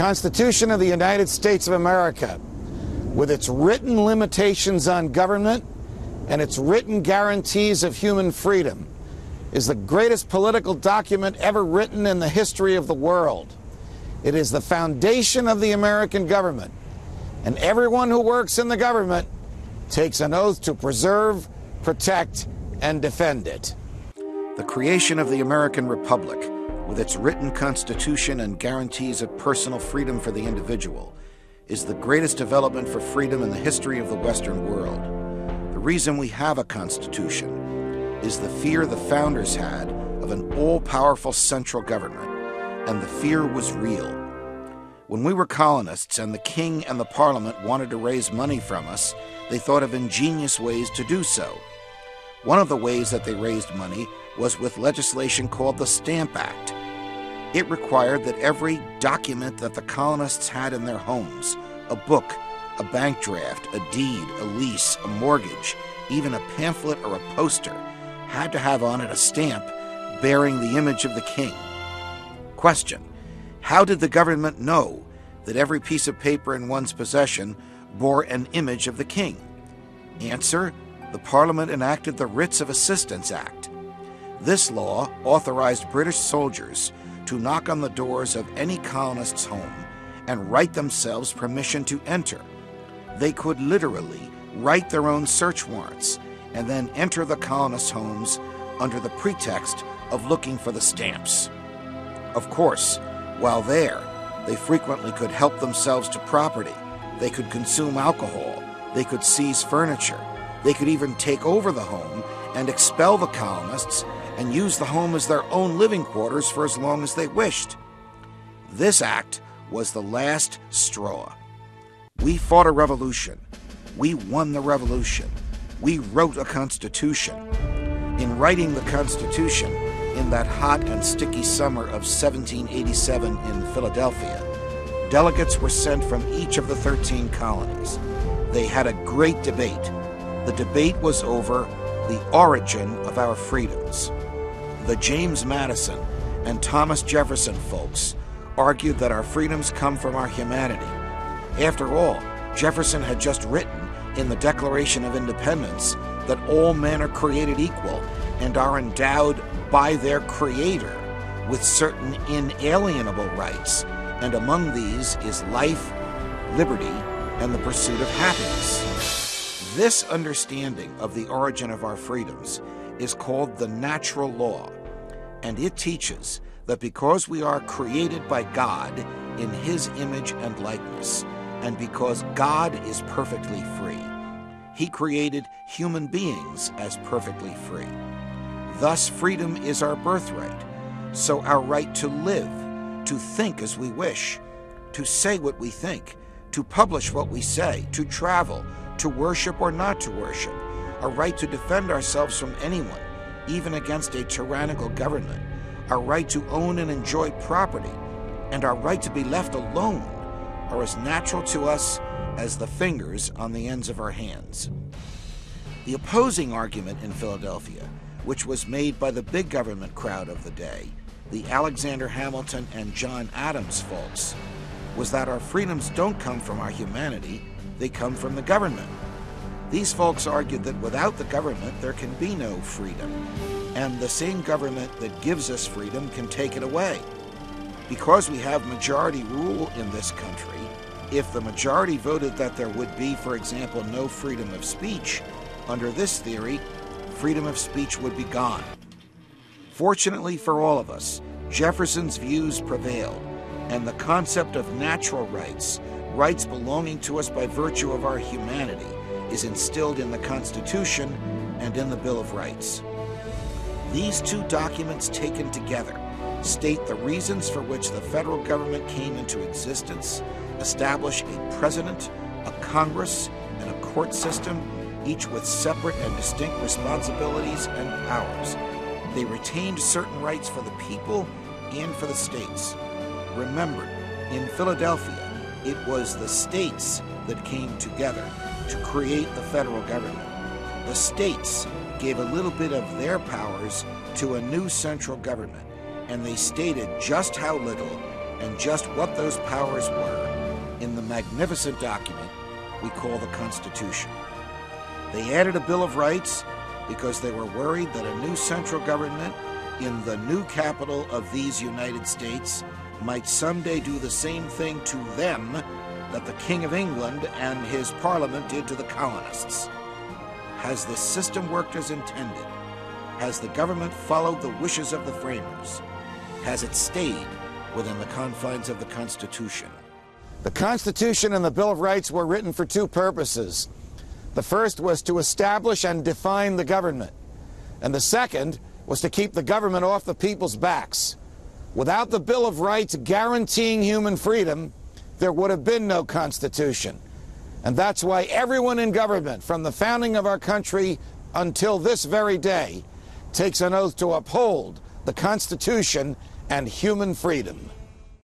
Constitution of the United States of America, with its written limitations on government and its written guarantees of human freedom, is the greatest political document ever written in the history of the world. It is the foundation of the American government, and everyone who works in the government takes an oath to preserve, protect, and defend it. The creation of the American Republic, with its written constitution and guarantees of personal freedom for the individual, is the greatest development for freedom in the history of the Western world. The reason we have a constitution is the fear the founders had of an all-powerful central government, and the fear was real. When we were colonists and the king and the parliament wanted to raise money from us, they thought of ingenious ways to do so. One of the ways that they raised money was with legislation called the Stamp Act. It required that every document that the colonists had in their homes, a book, a bank draft, a deed, a lease, a mortgage, even a pamphlet or a poster, had to have on it a stamp bearing the image of the king. Question: how did the government know that every piece of paper in one's possession bore an image of the king? Answer: the Parliament enacted the Writs of Assistance Act. This law authorized British soldiers to knock on the doors of any colonist's home and write themselves permission to enter. They could literally write their own search warrants and then enter the colonists' homes under the pretext of looking for the stamps. Of course, while there, they frequently could help themselves to property. They could consume alcohol. They could seize furniture. They could even take over the home and expel the colonists and use the home as their own living quarters for as long as they wished. This act was the last straw. We fought a revolution. We won the revolution. We wrote a constitution. In writing the Constitution, in that hot and sticky summer of 1787 in Philadelphia, delegates were sent from each of the 13 colonies. They had a great debate. The debate was over the origin of our freedoms. The James Madison and Thomas Jefferson folks argued that our freedoms come from our humanity. After all, Jefferson had just written in the Declaration of Independence that all men are created equal and are endowed by their Creator with certain inalienable rights, and among these is life, liberty, and the pursuit of happiness. This understanding of the origin of our freedoms is called the natural law, and it teaches that because we are created by God in His image and likeness, and because God is perfectly free, He created human beings as perfectly free. Thus, freedom is our birthright, so our right to live, to think as we wish, to say what we think, to publish what we say, to travel, to worship or not to worship, a right to defend ourselves from anyone, even against a tyrannical government, our right to own and enjoy property, and our right to be left alone are as natural to us as the fingers on the ends of our hands. The opposing argument in Philadelphia, which was made by the big government crowd of the day, the Alexander Hamilton and John Adams folks, was that our freedoms don't come from our humanity, they come from the government. These folks argued that without the government there can be no freedom, and the same government that gives us freedom can take it away. Because we have majority rule in this country, if the majority voted that there would be, for example, no freedom of speech, under this theory, freedom of speech would be gone. Fortunately for all of us, Jefferson's views prevailed, and the concept of natural rights, rights belonging to us by virtue of our humanity, is instilled in the Constitution and in the Bill of Rights. These two documents taken together state the reasons for which the federal government came into existence, establish a president, a Congress, and a court system, each with separate and distinct responsibilities and powers. They retained certain rights for the people and for the states. Remember, in Philadelphia, it was the states that came together to create the federal government. The states gave a little bit of their powers to a new central government, and they stated just how little and just what those powers were in the magnificent document we call the Constitution. They added a Bill of Rights because they were worried that a new central government in the new capital of these United States might someday do the same thing to them that the King of England and his Parliament did to the colonists. Has this system worked as intended? Has the government followed the wishes of the framers? Has it stayed within the confines of the Constitution? The Constitution and the Bill of Rights were written for two purposes. The first was to establish and define the government, and the second was to keep the government off the people's backs. Without the Bill of Rights guaranteeing human freedom, there would have been no Constitution. And that's why everyone in government, from the founding of our country until this very day, takes an oath to uphold the Constitution and human freedom.